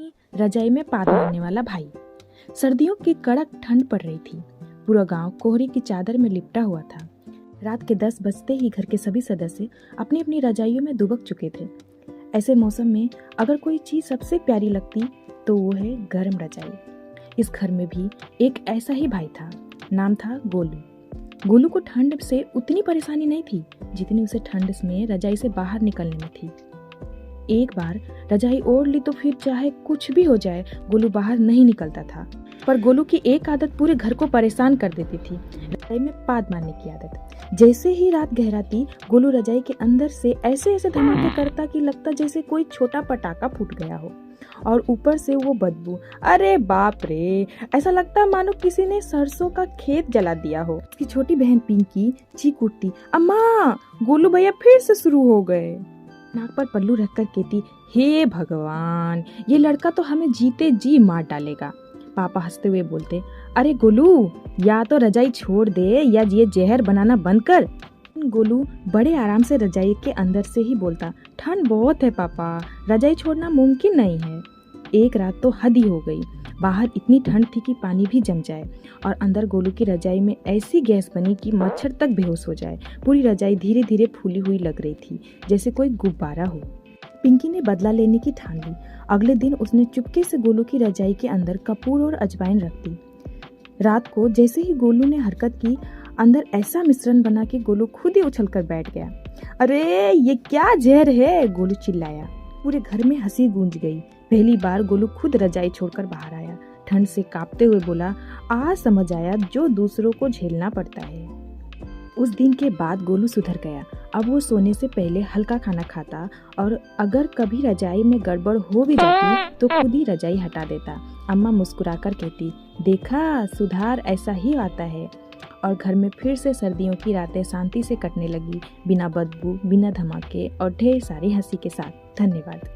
कहानी रजाई में पाद मारने वाला भाई। सर्दियों की कड़क ठंड पड़ रही थी। पूरा गांव कोहरे की चादर में लिपटा हुआ था। रात के 10 बजते ही घर के सभी सदस्य अपनी अपनी रजाइयों में दुबक चुके थे। ऐसे मौसम में अगर कोई चीज सबसे प्यारी लगती तो वो है गर्म रजाई। इस घर में भी एक ऐसा ही भाई था। नाम था गोलू। गोलू को ठंड से उतनी परेशानी नहीं थी जितनी उसे ठंड में रजाई से बाहर निकलने में थी। एक बार रजाई ओढ़ ली तो फिर चाहे कुछ भी हो जाए गोलू बाहर नहीं निकलता था। पर गोलू की एक आदत पूरे घर को परेशान कर देती थी, रजाई में पाद मारने की आदत। जैसे ही रात गहराती गोलू रजाई के अंदर से ऐसे ऐसे धमाके करता कि लगता जैसे कोई छोटा पटाखा फूट गया हो। और ऊपर से वो बदबू, अरे बाप रे, ऐसा लगता मानो किसी ने सरसों का खेत जला दिया हो। उसकी छोटी बहन पिंकी चीख उठती, अम्मा गोलू भैया फिर से शुरू हो गए। नाक पर पल्लू रखकर कहती, हे भगवान, ये लड़का तो हमें जीते जी मार डालेगा। पापा हंसते हुए बोलते, अरे गोलू, या तो रजाई छोड़ दे या ये जहर बनाना बंद कर। गोलू बड़े आराम से रजाई के अंदर से ही बोलता, ठंड बहुत है पापा, रजाई छोड़ना मुमकिन नहीं है। एक रात तो हद ही हो गई। बाहर इतनी ठंड थी कि पानी भी जम जाए और अंदर गोलू की रजाई में ऐसी गैस बनी कि मच्छर तक बेहोश हो जाए। पूरी रजाई धीरे धीरे फूली हुई लग रही थी, जैसे कोई गुब्बारा हो। पिंकी ने बदला लेने की ठान ली। अगले दिन उसने चुपके से गोलू की रजाई के अंदर कपूर और अजवाइन रख दी। रात को जैसे ही गोलू ने हरकत की, अंदर ऐसा मिश्रण बना कि गोलू खुद ही उछलकर बैठ गया। अरे ये क्या जहर है, गोलू चिल्लाया। पूरे घर में हंसी गूंज गई। पहली बार गोलू खुद रजाई छोड़कर बाहर आया। ठंड से कांपते हुए बोला, आज समझ आया जो दूसरों को झेलना पड़ता है। उस दिन के बाद गोलू सुधर गया। अब वो सोने से पहले हल्का खाना खाता और अगर कभी रजाई में गड़बड़ हो भी जाती तो खुद ही रजाई हटा देता। अम्मा मुस्कुराकर कहती, देखा, सुधार ऐसा ही आता है। और घर में फिर से सर्दियों की रातें शांति से कटने लगी, बिना बदबू, बिना धमाके और ढेर सारी हंसी के साथ। धन्यवाद।